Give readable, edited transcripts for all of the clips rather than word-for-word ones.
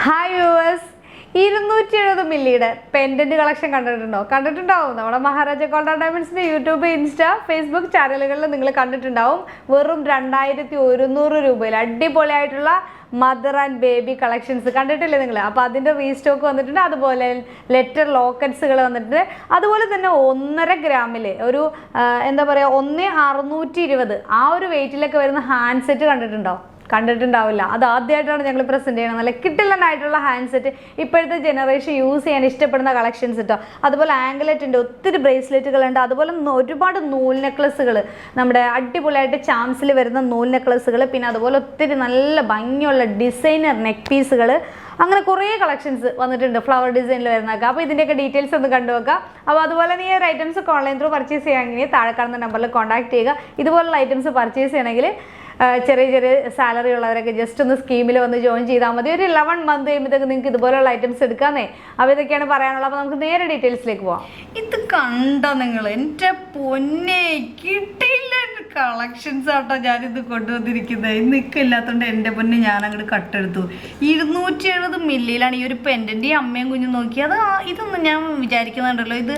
Hi viewers, 270 മില്ലിയുടെ pendant collection കണ്ടിട്ടുണ്ടാവും. നമ്മുടെ മഹാരാജ ഗോൾഡ് ഡയമണ്ട്സിന്റെ യൂട്യൂബ്, ഇൻസ്റ്റ, ഫേസ്ബുക്ക് ചാനലുകളിൽ നിങ്ങൾ കണ്ടിട്ടുണ്ടാവും. വെറും 2100 രൂപയിൽ അടിപൊളിയായിട്ടുള്ള മദർ ആൻഡ് ബേബി കളക്ഷൻസ് കണ്ടിട്ടില്ലേ നിങ്ങൾ? അപ്പോൾ അതിൻ്റെ റീസ്റ്റോക്ക് വന്നിട്ടുണ്ട്. അതുപോലെ ലെറ്റർ ലോക്കറ്റ്സുകൾ വന്നിട്ടുണ്ട്. അതുപോലെ തന്നെ 1.5 ഗ്രാമിൽ ഒരു എന്താ പറയുക 1620 ആ ഒരു വെയിറ്റിലൊക്കെ വരുന്ന ഹാൻഡ് സെറ്റ് കണ്ടിട്ടുണ്ടാവില്ല. അത് ആദ്യമായിട്ടാണ് ഞങ്ങൾ പ്രസൻറ്റ് ചെയ്യണം. നല്ല കിട്ടില്ലനായിട്ടുള്ള ഹാൻഡ് സെറ്റ്, ഇപ്പോഴത്തെ ജനറേഷൻ യൂസ് ചെയ്യാൻ ഇഷ്ടപ്പെടുന്ന കളക്ഷൻസ് കേട്ടോ. അതുപോലെ ആംഗലറ്റിൻ്റെ ഒത്തിരി ബ്രേസ്ലെറ്റുകളുണ്ട്. അതുപോലെ ഒരുപാട് നൂൽ നെക്ലസുകൾ, നമ്മുടെ അടിപൊളിയായിട്ട് ചാംസിൽ വരുന്ന നൂൽ നെക്ലസുകൾ, പിന്നെ അതുപോലെ ഒത്തിരി നല്ല ഭംഗിയുള്ള ഡിസൈനർ നെക്ക് പീസുകൾ, അങ്ങനെ കുറേ കളക്ഷൻസ് വന്നിട്ടുണ്ട് ഫ്ലവർ ഡിസൈനിൽ വരുന്നതൊക്കെ. അപ്പോൾ ഇതിൻ്റെയൊക്കെ ഡീറ്റെയിൽസ് ഒന്ന് കണ്ടുവെക്കാം. അപ്പോൾ അതുപോലെ നീ ഒരു ഐറ്റംസ് ഒക്കെ ഓൺലൈൻ ത്രൂ പർച്ചേസ് ചെയ്യുകയാണെങ്കിൽ താഴെ കാണുന്ന നമ്പറിൽ കോൺടാക്ട് ചെയ്യുക. ഇതുപോലുള്ള ഐറ്റംസ് പർച്ചേസ് ചെയ്യണമെങ്കിൽ ചെറിയ സാലറി ഉള്ളവരൊക്കെ ജസ്റ്റ് ഒന്ന് സ്കീമിൽ വന്ന് ജോയിൻ ചെയ്താൽ മതി. ഒരു 11 മന്ത് കഴിയുമ്പോഴത്തേക്ക് നിങ്ങൾക്ക് ഇതുപോലെയുള്ള ഐറ്റംസ് എടുക്കാന്നേ. അപ്പോൾ ഇതൊക്കെയാണ് പറയാനുള്ളത്. അപ്പോൾ നമുക്ക് നേരെ ഡീറ്റെയിൽസിലേക്ക് പോവാം. ഇത് കണ്ടോ നിങ്ങൾ? എൻ്റെ പൊന്നെ, കിട്ടിയില്ല കളക്ഷൻസ് ആട്ടോ ഞാനിത് കൊണ്ടുവന്നിരിക്കുന്നത്. ഇന്നൊക്കെ ഇല്ലാത്തതുകൊണ്ട് എൻ്റെ പൊന്നെ ഞാൻ അങ്ങോട്ട് കട്ടെടുത്തു. 270 മില്ലിയിലാണ് ഈ ഒരു പെൻഡൻ്റ്. ഈ അമ്മയും കുഞ്ഞും നോക്കി അത് ഇതൊന്നും ഞാൻ വിചാരിക്കുന്നുണ്ടല്ലോ, ഇത്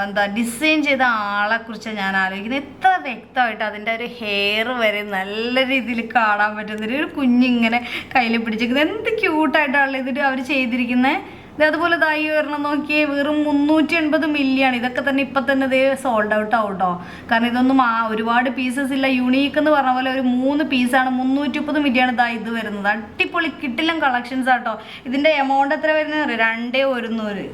എന്താ ഡിസൈൻ ചെയ്ത ആളെക്കുറിച്ചാണ് ഞാൻ ആലോചിക്കുന്നത്. എത്ര വ്യക്തമായിട്ട് അതിൻ്റെ ഒരു ഹെയർ വരെ നല്ല രീതിയിൽ കാണാൻ പറ്റുന്നൊരു ഒരു കുഞ്ഞിങ്ങനെ കയ്യിൽ പിടിച്ചിരിക്കുന്നത്. എന്ത് ക്യൂട്ടായിട്ടാണല്ലോ ഇതിൽ അവർ ചെയ്തിരിക്കുന്നത്. അതുപോലെ ഇതായി വരണം നോക്കിയേ, വെറും 380 മില്ലിയാണ്. ഇതൊക്കെ തന്നെ ഇപ്പം തന്നെ ഇതേ സോൾഡ് ഔട്ട് ആവട്ടോ. കാരണം ഇതൊന്നും ഒരുപാട് പീസസ് ഇല്ല. യുണീക്ക് എന്ന് പറഞ്ഞ പോലെ ഒരു 3 പീസാണ്. 330 മില്ലിയാണ് ഇത് വരുന്നത്. അടിപൊളി കിട്ടില്ല കളക്ഷൻസ് ആട്ടോ. ഇതിൻ്റെ എമൗണ്ട് എത്ര വരുന്നത്? 2100.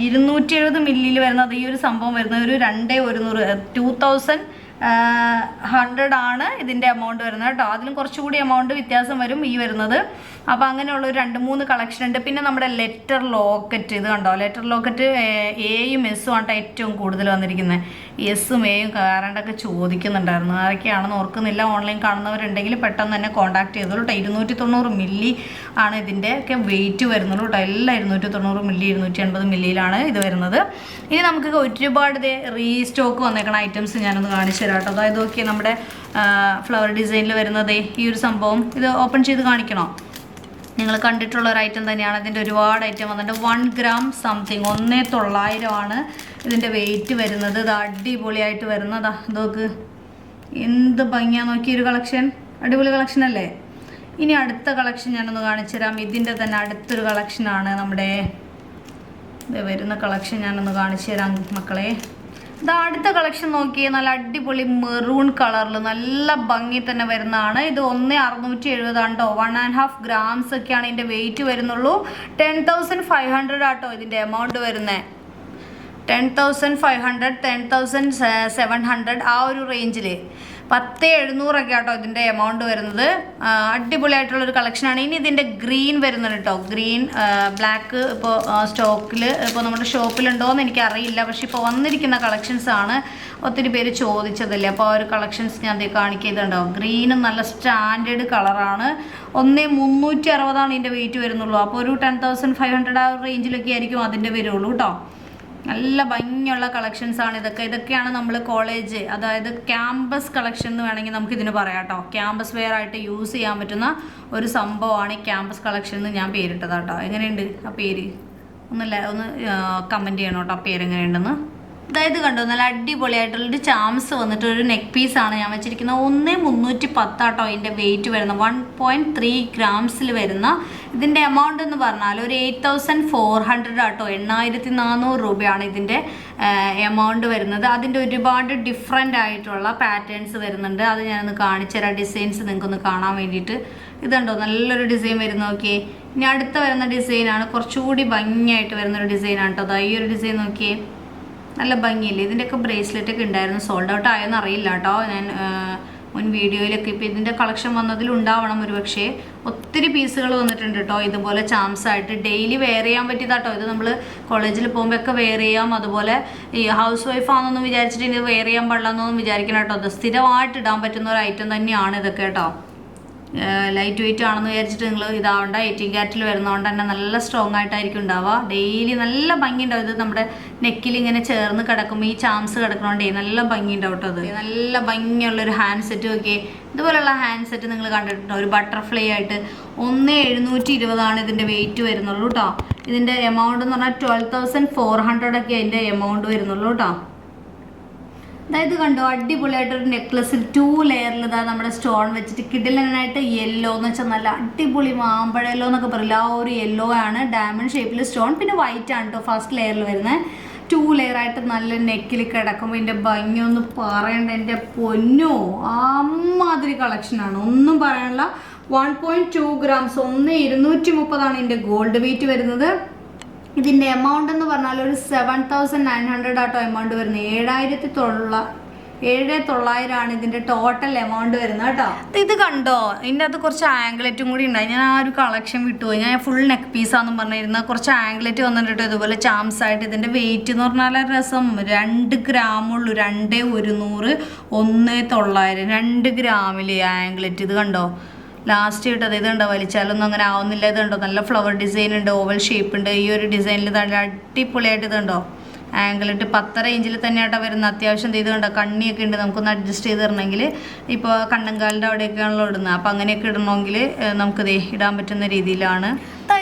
270 മില്ലിയിൽ വരുന്നത് ഈ ഒരു സംഭവം വരുന്നത് ഒരു 2100, 2100 ആണ് ഇതിൻ്റെ എമൗണ്ട് വരുന്നത് കേട്ടോ. അതിലും കുറച്ചുകൂടി എമൗണ്ട് വ്യത്യാസം വരും ഈ വരുന്നത്. അപ്പോൾ അങ്ങനെയുള്ള ഒരു 2-3 കളക്ഷൻ ഉണ്ട്. പിന്നെ നമ്മുടെ ലെറ്റർ ലോക്കറ്റ്, ഇത് കണ്ടോ? ലെറ്റർ ലോക്കറ്റ് എയും എസ്സും ആണ് ഏറ്റവും കൂടുതൽ വന്നിരിക്കുന്നത്. എസ്സും എയും കാരണ്ടൊക്കെ ചോദിക്കുന്നുണ്ടായിരുന്നു. ആരൊക്കെയാണെന്ന് ഓർക്കുന്നില്ല. ഓൺലൈൻ കാണുന്നവരുണ്ടെങ്കിൽ പെട്ടെന്ന് തന്നെ കോൺടാക്ട് ചെയ്തോളൂ കേട്ടോ. 290 മില്ലി ആണ് ഇതിൻ്റെ ഒക്കെ വെയിറ്റ് വരുന്നുള്ളൂ കേട്ടോ. എല്ലാം 290 മില്ലി, 280 മില്ലിയിലാണ് ഇത് വരുന്നത്. ഇനി നമുക്ക് ഒരുപാട് റീസ്റ്റോക്ക് വന്നേക്കണ ഐറ്റംസ് ഞാനൊന്ന് കാണിച്ചു തരാം കേട്ടോ. അതായത് നോക്കിയാൽ നമ്മുടെ ഫ്ലവർ ഡിസൈനിൽ വരുന്നത് ഈ ഒരു സംഭവം. ഇത് ഓപ്പൺ ചെയ്ത് കാണിക്കണോ? നിങ്ങൾ കണ്ടിട്ടുള്ള ഒരു ഐറ്റം തന്നെയാണ്. ഇതിൻ്റെ ഒരുപാട് ഐറ്റം വന്നിട്ട് 1 ഗ്രാം സംതിങ് 1900 ആണ് ഇതിൻ്റെ വെയിറ്റ് വരുന്നത്. ഇത് അടിപൊളിയായിട്ട് വരുന്നതാ. നോക്ക് എന്ത് ഭംഗിയാന്ന് നോക്കി ഒരു കളക്ഷൻ. അടിപൊളി കളക്ഷൻ അല്ലേ? ഇനി അടുത്ത കളക്ഷൻ ഞാനൊന്ന് കാണിച്ചു തരാം. ഇതിൻ്റെ തന്നെ അടുത്തൊരു കളക്ഷനാണ് നമ്മുടെ ഇത് വരുന്ന കളക്ഷൻ. ഞാനൊന്ന് കാണിച്ചു തരാം മക്കളെ. ഇത് അടുത്ത കളക്ഷൻ നോക്കിയേ, നല്ല അടിപൊളി മെറൂൺ കളറിൽ നല്ല ഭംഗി തന്നെ വരുന്നതാണ്. ഇത് 1670 ആണ്ടോ. 1.5 ഗ്രാംസ് ഒക്കെയാണ് ഇതിൻ്റെ വെയിറ്റ് വരുന്നുള്ളൂ. 10,500 ആട്ടോ ഇതിൻ്റെ എമൗണ്ട് വരുന്നത്. 10,500, 10,700 ആ ഒരു റേഞ്ചിൽ 10,700 ഒക്കെ ആട്ടോ ഇതിൻ്റെ എമൗണ്ട് വരുന്നത്. അടിപൊളിയായിട്ടുള്ളൊരു കളക്ഷനാണ്. ഇനി ഇതിൻ്റെ ഗ്രീൻ വരുന്നുണ്ട് കേട്ടോ. ഗ്രീൻ ബ്ലാക്ക് ഇപ്പോൾ സ്റ്റോക്കിൽ ഇപ്പോൾ നമ്മുടെ ഷോപ്പിലുണ്ടോയെന്ന് എനിക്കറിയില്ല. പക്ഷെ ഇപ്പോൾ വന്നിരിക്കുന്ന കളക്ഷൻസാണ്. ഒത്തിരി പേര് ചോദിച്ചതല്ലേ, അപ്പോൾ ആ ഒരു കളക്ഷൻസ് ഞാൻ കാണിക്കുന്നുണ്ടോ. ഗ്രീനും നല്ല സ്റ്റാൻഡേർഡ് കളറാണ്. 1,360 ഇതിൻ്റെ വെയിറ്റ് വരുന്നുള്ളൂ. അപ്പോൾ ഒരു 10,500 ആ റേഞ്ചിലൊക്കെ ആയിരിക്കും അതിൻ്റെ വരുള്ളൂ കേട്ടോ. നല്ല ഭംഗിയുള്ള കളക്ഷൻസാണ് ഇതൊക്കെ. ഇതൊക്കെയാണ് നമ്മൾ കോളേജ്, അതായത് ക്യാമ്പസ് കളക്ഷൻ എന്ന് വേണമെങ്കിൽ നമുക്ക് ഇതിന് പറയാം കേട്ടോ. ക്യാമ്പസ് വെയർ ആയിട്ട് യൂസ് ചെയ്യാൻ പറ്റുന്ന ഒരു സംഭവമാണ് ഈ ക്യാമ്പസ് കളക്ഷൻ എന്ന് ഞാൻ പേരിട്ടതാട്ടോ. എങ്ങനെയുണ്ട് ആ പേര്? ഒന്ന് കമൻറ്റ് ചെയ്യണം കേട്ടോ ആ പേര് എങ്ങനെയുണ്ടെന്ന്. അതായത് കണ്ടോ, നല്ല അടിപൊളിയായിട്ടുള്ളൊരു ചാംസ് വന്നിട്ട് ഒരു നെക്ക് പീസാണ് ഞാൻ വെച്ചിരിക്കുന്നത്. 1,310 ആട്ടോ ഇതിൻ്റെ വെയിറ്റ് വരുന്ന. 1.3 ഗ്രാംസിൽ വരുന്ന ഇതിൻ്റെ എമൗണ്ട് എന്ന് പറഞ്ഞാൽ ഒരു 8,400 ആട്ടോ. 8,400 രൂപയാണ് ഇതിൻ്റെ എമൗണ്ട് വരുന്നത്. അതിൻ്റെ ഒരുപാട് ഡിഫറെൻ്റ് ആയിട്ടുള്ള പാറ്റേൺസ് വരുന്നുണ്ട്. അത് ഞാനൊന്ന് കാണിച്ചു തരാം. ഡിസൈൻസ് നിങ്ങൾക്കൊന്ന് കാണാൻ വേണ്ടിയിട്ട്. ഇതുണ്ടോ, നല്ലൊരു ഡിസൈൻ വരുന്ന. നോക്കിയേ. ഇനി അടുത്ത വരുന്ന ഡിസൈനാണ് കുറച്ചുകൂടി ഭംഗിയായിട്ട് വരുന്നൊരു ഡിസൈനാണ് കേട്ടോ. അതാ ഈ ഒരു ഡിസൈൻ നോക്കിയേ, നല്ല ഭംഗിയില്ലേ? ഇതിൻ്റെയൊക്കെ ബ്രേസ്ലെറ്റൊക്കെ ഉണ്ടായിരുന്നു. സോൾഡ് ഔട്ട് ആയെന്ന് അറിയില്ല കേട്ടോ. ഞാൻ മുൻ വീഡിയോയിലൊക്കെ ഇപ്പോൾ ഇതിൻ്റെ കളക്ഷൻ വന്നതിലുണ്ടാവണം ഒരു പക്ഷേ. ഒത്തിരി പീസുകൾ വന്നിട്ടുണ്ട് കേട്ടോ. ഇതുപോലെ ചാംസ് ആയിട്ട് ഡെയിലി വെയർ ചെയ്യാൻ പറ്റിയതാട്ടോ. ഇത് നമ്മൾ കോളേജിൽ പോകുമ്പോഴൊക്കെ വെയർ ചെയ്യാം. അതുപോലെ ഈ ഹൗസ് വൈഫ് ആണെന്നൊന്നും വിചാരിച്ചിട്ട് ഇത് വെയർ ചെയ്യാൻ പാടില്ല എന്നൊന്നും വിചാരിക്കണം കേട്ടോ. അത് സ്ഥിരമായിട്ട് ഇടാൻ പറ്റുന്ന ഒരു ഐറ്റം തന്നെയാണ് ഇതൊക്കെ കേട്ടോ. ലൈറ്റ് വെയിറ്റ് ആണെന്ന് വിചാരിച്ചിട്ട് നിങ്ങൾ ഇതാവണ്ട. 18 ക്യാരറ്റിൽ വരുന്നതുകൊണ്ട് തന്നെ നല്ല സ്ട്രോങ് ആയിട്ടായിരിക്കും ഉണ്ടാവുക. ഡെയിലി നല്ല ഭംഗി ഉണ്ടാവും. ഇത് നമ്മുടെ നെക്കിൽ ഇങ്ങനെ ചേർന്ന് കിടക്കുമ്പോൾ ഈ ചാംസ് കിടക്കണോണ്ടേ നല്ല ഭംഗി ഉണ്ടാവും കേട്ടോ. അത് നല്ല ഭംഗിയുള്ളൊരു ഹാൻഡ് സെറ്റ് നോക്കി. ഇതുപോലുള്ള ഹാൻഡ് സെറ്റ് നിങ്ങൾ കണ്ടിട്ടുണ്ടോ? ഒരു ബട്ടർഫ്ലൈ ആയിട്ട് 1720 ഇതിൻ്റെ വെയിറ്റ് വരുന്നുള്ളൂ കേട്ടോ. ഇതിൻ്റെ എമൗണ്ട് എന്ന് പറഞ്ഞാൽ 12,400 ഒക്കെ അതിൻ്റെ എമൗണ്ട് വരുന്നുള്ളൂ കേട്ടോ. അതായത് കണ്ടോ, അടിപൊളിയായിട്ടൊരു നെക്ലസിൽ 2 ലെയറിൽ ഇതാ നമ്മുടെ സ്റ്റോൺ വെച്ചിട്ട് കിടിലനായിട്ട് യെല്ലോ എന്ന് വെച്ചാൽ നല്ല അടിപൊളി മാമ്പഴ യെല്ലോ എന്നൊക്കെ പറയില്ല, ആ ഒരു യെല്ലോ ആണ്. ഡയമണ്ട് ഷേപ്പിൽ സ്റ്റോൺ, പിന്നെ വൈറ്റ് ആണ് കേട്ടോ ഫസ്റ്റ് ലെയറിൽ വരുന്നത്. 2 ലെയറായിട്ട് നല്ല നെക്കിൽ കിടക്കുമ്പോൾ ഇതിൻ്റെ ഭംഗിയൊന്നും പറയണ്ട എൻ്റെ പൊന്നോ, അമ്മാതിരി കളക്ഷനാണ്, ഒന്നും പറയാനില്ല. 1.2 ഗ്രാംസ് 1,230 ഇതിൻ്റെ ഗോൾഡ് വെയിറ്റ് വരുന്നത്. ഇതിൻ്റെ എമൗണ്ട് എന്ന് പറഞ്ഞാൽ ഒരു 7,900 ആട്ടോ എമൗണ്ട് വരുന്നത്. 7,900 ആണ് ഇതിൻ്റെ ടോട്ടൽ എമൗണ്ട് വരുന്നത് കേട്ടോ. ഇത് കണ്ടോ, ഇതിൻ്റെ അത് കുറച്ച് ആംഗ്ലറ്റും കൂടി ഉണ്ടായി. ഞാൻ ആ ഒരു കളക്ഷൻ വിട്ടുപോയി. ഞാൻ ഫുൾ നെക്ക് പീസാന്ന് പറഞ്ഞിരുന്ന കുറച്ച് ആംഗ്ലറ്റ് വന്നിട്ട് ഇതുപോലെ ചാംസ് ആയിട്ട്. ഇതിൻ്റെ വെയിറ്റ് എന്ന് പറഞ്ഞാൽ രസം 2 ഗ്രാമുള്ളൂ. 2,100 1,900 2 ഗ്രാമിൽ ആംഗ്ലറ്റ്. ഇത് കണ്ടോ ലാസ്റ്റ് ഇട്ടത്. ഇത് കണ്ടോ, വലിച്ചാലൊന്നും അങ്ങനെ ആവുന്നില്ല. ഇത് കണ്ടോ, നല്ല ഫ്ലവർ ഡിസൈൻ ഉണ്ട്, ഓവൽ ഷേപ്പ് ഉണ്ട്. ഈ ഒരു ഡിസൈനിൽ നല്ല അടിപൊളിയായിട്ട് ഇത് കണ്ടോ ആംഗിളിട്ട് 10 ഇഞ്ചിൽ തന്നെയാട്ടോ വരുന്നത്. അത്യാവശ്യം ഇത് കണ്ടോ കണ്ണിയൊക്കെ ഉണ്ട്, നമുക്കൊന്ന് അഡ്ജസ്റ്റ് ചെയ്ത് തരണമെങ്കിൽ. ഇപ്പോൾ കണ്ണങ്കാലിൻ്റെ അവിടെയൊക്കെയാണല്ലോ ഇടുന്നത്, അപ്പോൾ അങ്ങനെയൊക്കെ ഇടണമെങ്കിൽ നമുക്കിത് ഇടാൻ പറ്റുന്ന രീതിയിലാണ്.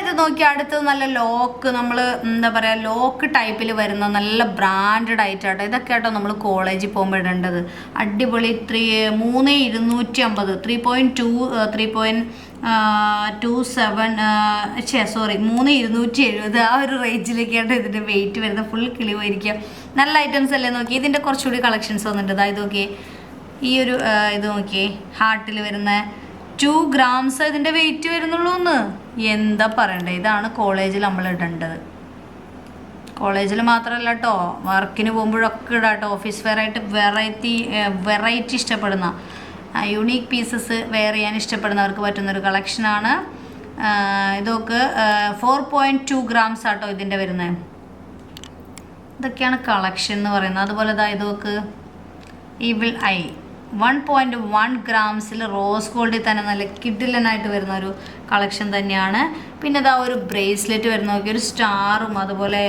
ഇത് നോക്കി അടുത്തത് നല്ല ലോക്ക്, നമ്മൾ എന്താ പറയുക ലോക്ക് ടൈപ്പിൽ വരുന്ന നല്ല ബ്രാൻഡഡ് ആയിട്ടാട്ടോ. ഇതൊക്കെ ആട്ടോ നമ്മൾ കോളേജിൽ പോകുമ്പോൾ ഇടേണ്ടത്. അടിപൊളി 3,250 3,270 ആ ഒരു റേഞ്ചിലേക്കാട്ടോ ഇതിൻ്റെ വെയിറ്റ് വരുന്നത്. ഫുൾ കിളി പോയിരിക്കുക. നല്ല ഐറ്റംസ് അല്ലേ നോക്കി. ഇതിൻ്റെ കുറച്ചുകൂടി കളക്ഷൻസ് വന്നിട്ടുണ്ട്. അതായത് നോക്കി ഈ ഒരു ഇത് നോക്കി ഹാർട്ടിൽ വരുന്ന 2 ഗ്രാംസ് ഇതിൻ്റെ വെയിറ്റ് വരുന്നുള്ളൂ എന്ന്. എന്താ പറയണ്ടേ, ഇതാണ് കോളേജിൽ നമ്മൾ ഇടേണ്ടത്. കോളേജിൽ മാത്രമല്ല കേട്ടോ, വർക്കിന് പോകുമ്പോഴൊക്കെ ഇടാം കേട്ടോ. ഓഫീസ് വെയർ ആയിട്ട് വെറൈറ്റി ഇഷ്ടപ്പെടുന്ന യുണീക്ക് പീസസ് വെയർ ചെയ്യാൻ ഇഷ്ടപ്പെടുന്നവർക്ക് പറ്റുന്നൊരു കളക്ഷനാണ്. ഇതൊക്കെ 4.2 ഗ്രാംസ് ആട്ടോ ഇതിൻ്റെ വരുന്നത്. ഇതൊക്കെയാണ് കളക്ഷൻ എന്ന് പറയുന്നത്. അതുപോലെ ഇതൊക്കെ ഈവിൾ ഐ 1.1 ഗ്രാംസിൽ റോസ് ഗോൾഡിൽ തന്നെ നല്ല കിഡിലനായിട്ട് വരുന്ന ഒരു കളക്ഷൻ തന്നെയാണ്. പിന്നെ ഇതാ ഒരു ബ്രേസ്ലെറ്റ് വരുന്ന നോക്കി, ഒരു സ്റ്റാറും അതുപോലെ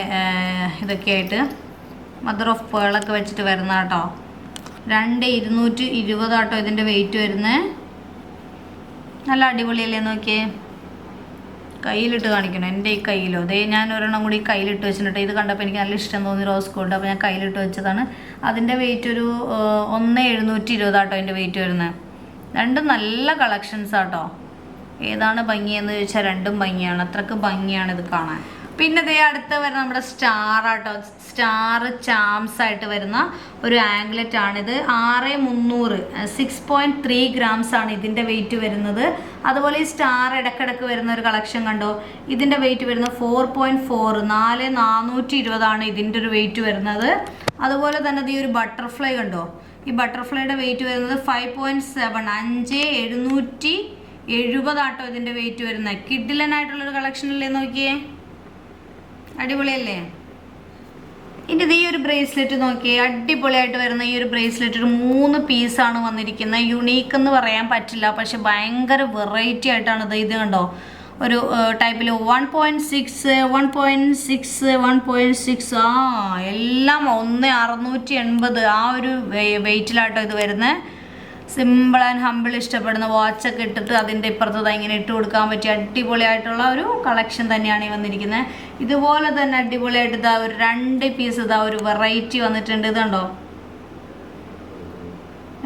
ഇതൊക്കെ ആയിട്ട് മദർ ഓഫ് പേളൊക്കെ വെച്ചിട്ട് വരുന്ന കേട്ടോ. 2,220 ആട്ടോ ഇതിൻ്റെ വെയിറ്റ് വരുന്നത്. നല്ല അടിപൊളിയല്ലേ നോക്കിയേ. കയ്യിലിട്ട് കാണിക്കണം, എൻ്റെ ഈ കയ്യിലോ അതേ ഞാൻ ഒരെണ്ണം കൂടി കയ്യിലിട്ട് വെച്ചിട്ടുണ്ട്. ഇത് കണ്ടപ്പോൾ എനിക്ക് നല്ല ഇഷ്ടം തോന്നി റോസ് ഗോൾഡ്, അപ്പോൾ ഞാൻ കയ്യിലിട്ട് വെച്ചതാണ്. അതിൻ്റെ വെയിറ്റ് ഒരു 1,720 ആട്ടോ അതിൻ്റെ വെയിറ്റ് വരുന്നത്. രണ്ടും നല്ല കളക്ഷൻസ് ആട്ടോ. ഏതാണ് ഭംഗിയെന്ന് ചോദിച്ചാൽ രണ്ടും ഭംഗിയാണ്, അത്രക്ക് ഭംഗിയാണ് ഇത് കാണാൻ. പിന്നെ ഇതേ അടുത്ത് വരുന്ന നമ്മുടെ സ്റ്റാർ ആട്ടോ. സ്റ്റാർ ചാംസ് ആയിട്ട് വരുന്ന ഒരു ആംഗ്ലറ്റ് ആണിത്. 6,300 6.3 ഗ്രാംസ് ആണ് ഇതിൻ്റെ വെയിറ്റ് വരുന്നത്. അതുപോലെ ഈ സ്റ്റാർ ഇടക്കിടക്ക് വരുന്ന ഒരു കളക്ഷൻ കണ്ടോ, ഇതിൻ്റെ വെയിറ്റ് വരുന്നത് 4.4 4,420 ആണ് ഇതിൻ്റെ ഒരു വെയിറ്റ് വരുന്നത്. അതുപോലെ തന്നെ ഈ ഒരു ബട്ടർഫ്ലൈ കണ്ടോ, ഈ ബട്ടർഫ്ലൈയുടെ വെയിറ്റ് വരുന്നത് 5.7 5,770 ആട്ടോ ഇതിൻ്റെ വെയിറ്റ് വരുന്നത്. കിഡിലനായിട്ടുള്ളൊരു കളക്ഷനല്ലേ നോക്കിയേ, അടിപൊളിയല്ലേ. ഇനി ഈ ഒരു ബ്രേസ്ലെറ്റ് നോക്കിയേ, അടിപൊളിയായിട്ട് വരുന്ന ഈ ഒരു ബ്രേസ്ലെറ്റ് ഒരു 3 പീസാണ് വന്നിരിക്കുന്നത്. യുണീക്ക് എന്ന് പറയാൻ പറ്റില്ല, പക്ഷെ ഭയങ്കര വെറൈറ്റി ആയിട്ടാണ് ഇത് കണ്ടോ ഒരു ടൈപ്പിൽ 1.6 1.6 എല്ലാം 1,680 ആ ഒരു വെയിറ്റിലാട്ടോ ഇത് വരുന്നത്. സിമ്പിൾ ആൻഡ് ഹമ്പിൾ ഇഷ്ടപ്പെടുന്ന വാച്ചൊക്കെ ഇട്ടിട്ട് അതിൻ്റെ ഇപ്പുറത്ത് ഇങ്ങനെ ഇട്ട് കൊടുക്കാൻ പറ്റിയ അടിപൊളിയായിട്ടുള്ള ഒരു കളക്ഷൻ തന്നെയാണ് ഈ വന്നിരിക്കുന്നത്. ഇതുപോലെ തന്നെ അടിപൊളിയായിട്ട് ഇതാ ഒരു 2 പീസ് ഇതാ ഒരു വെറൈറ്റി വന്നിട്ടുണ്ട്. ഇതുണ്ടോ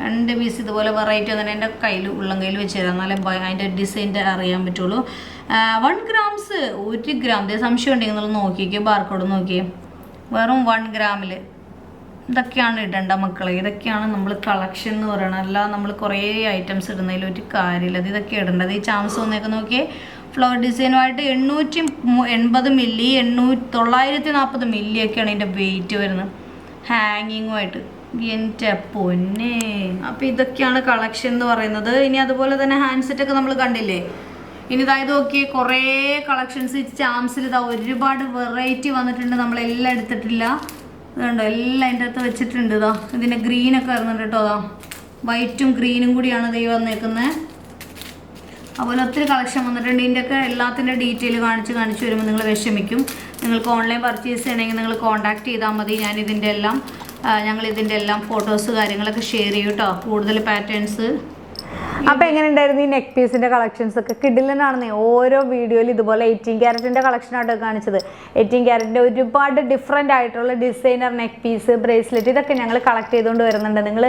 2 പീസ് ഇതുപോലെ വെറൈറ്റി വന്നിട്ട് എൻ്റെ കയ്യിൽ ഉള്ളം കയ്യിൽ വെച്ച് തരാം, എന്നാലേ അതിൻ്റെ ഡിസൈൻ്റെ അറിയാൻ പറ്റുള്ളൂ. 1 ഗ്രാംസ് 1 ഗ്രാം സംശയം ഉണ്ടെങ്കിൽ നിങ്ങൾ നോക്കിക്കോ, ബാർക്കോഡ് നോക്കിയേ, വെറും 1 ഗ്രാമിൽ. ഇതൊക്കെയാണ് ഇടേണ്ട മക്കളെ, ഇതൊക്കെയാണ് നമ്മൾ കളക്ഷൻ എന്ന് പറയുന്നത്. അല്ല നമ്മൾ കുറേ ഐറ്റംസ് ഇടുന്നതിൽ ഒരു കാര്യമില്ല, ഇതൊക്കെ ഇടേണ്ടത്. ഈ ചാംസ് ഒന്നൊക്കെ നോക്കിയേ, ഫ്ലവർ ഡിസൈനുമായിട്ട് 880 മില്ലി 940 മില്ലിയൊക്കെയാണ് ഇതിൻ്റെ വെയിറ്റ് വരുന്നത്, ഹാങ്ങിങ്ങുമായിട്ട്. എൻ്റെ പൊന്നെ, അപ്പോൾ ഇതൊക്കെയാണ് കളക്ഷൻ എന്ന് പറയുന്നത്. ഇനി അതുപോലെ തന്നെ ഹാൻഡ് സെറ്റൊക്കെ നമ്മൾ കണ്ടില്ലേ. ഇനി ഇതായത് നോക്കിയേ, കുറേ കളക്ഷൻസ് ഈ ചാംസിൽ ഇതാ ഒരുപാട് വെറൈറ്റി വന്നിട്ടുണ്ട്, നമ്മളെല്ലാം എടുത്തിട്ടില്ല. ഇതുണ്ടോ എല്ലാം അതിൻ്റെ അകത്ത് വെച്ചിട്ടുണ്ട്. ഇതാ ഇതിൻ്റെ ഗ്രീനൊക്കെ വരുന്നുണ്ട് കേട്ടോ. അതാ വൈറ്റും ഗ്രീനും കൂടിയാണ് ഇത് വന്നേക്കുന്നത്. അതുപോലെ ഒത്തിരി കളക്ഷൻ വന്നിട്ടുണ്ട്. ഇതിൻ്റെയൊക്കെ എല്ലാത്തിൻ്റെ ഡീറ്റെയിൽ കാണിച്ച് വരുമ്പോൾ നിങ്ങൾ വിഷമിക്കും. നിങ്ങൾക്ക് ഓൺലൈൻ പർച്ചേസ് ചെയ്യണമെങ്കിൽ നിങ്ങൾ കോൺടാക്ട് ചെയ്താൽ മതി. ഞങ്ങൾ ഇതിൻ്റെ എല്ലാം ഫോട്ടോസ് കാര്യങ്ങളൊക്കെ ഷെയർ ചെയ്യും കേട്ടോ. കൂടുതൽ പാറ്റേൺസ്. അപ്പോൾ എങ്ങനെ ഉണ്ടായിരുന്നു ഈ നെക്ക് പീസിൻ്റെ കളക്ഷൻസ് ഒക്കെ? കിഡിലനാണെന്നേ. ഓരോ വീഡിയോയിൽ ഇതുപോലെ 18 ക്യാരറ്റിൻ്റെ കളക്ഷനായിട്ട് കാണിച്ചത്. 18 ക്യാരറ്റിൻ്റെ ഒരുപാട് ഡിഫറെൻ്റ് ആയിട്ടുള്ള ഡിസൈനർ നെക്ക് പീസ്, ബ്രേസ്ലെറ്റ്, ഇതൊക്കെ ഞങ്ങൾ കളക്ട് ചെയ്തുകൊണ്ട് വരുന്നുണ്ട്. നിങ്ങൾ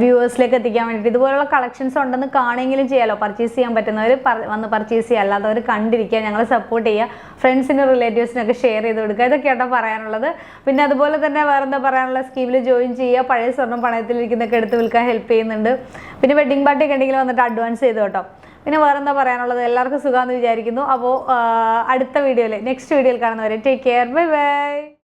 വ്യൂവേഴ്സിലേക്ക് എത്തിക്കാൻ വേണ്ടിയിട്ട് ഇതുപോലുള്ള കളക്ഷൻസ് ഉണ്ടെന്ന് കാണുമെങ്കിലും ചെയ്യാമല്ലോ. പർച്ചേസ് ചെയ്യാൻ പറ്റുന്നവർ വന്ന് പർച്ചേസ് ചെയ്യുക, അല്ലാത്തവർ കണ്ടിരിക്കുക, ഞങ്ങളെ സപ്പോർട്ട് ചെയ്യുക, ഫ്രണ്ട്സിനും റിലേറ്റീവ്സിനൊക്കെ ഷെയർ ചെയ്ത് കൊടുക്കുക. ഇതൊക്കെയാണ് പറയാനുള്ളത്. പിന്നെ അതുപോലെ തന്നെ വേറെന്താ പറയാനുള്ള, സ്കീമിൽ ജോയിൻ ചെയ്യുക, പഴയ സ്വർണ്ണം പണയത്തിലിരിക്കുന്നതൊക്കെ എടുത്ത് വിൽക്കാൻ ഹെൽപ്പ് ചെയ്യുന്നുണ്ട്. പിന്നെ വെഡിങ് പാർട്ടി ഒക്കെ ഉണ്ടെങ്കിൽ വന്നിട്ട് അഡ്വാൻസ് ചെയ്തു കേട്ടോ. പിന്നെ വേറെന്താ പറയാനുള്ളത്, എല്ലാവർക്കും സുഖമാണെന്ന് വിചാരിക്കുന്നു. അപ്പോൾ അടുത്ത വീഡിയോയിൽ, നെക്സ്റ്റ് വീഡിയോയിൽ കാണുന്നവരെ ടേക്ക് കെയർ, ബൈ ബൈ.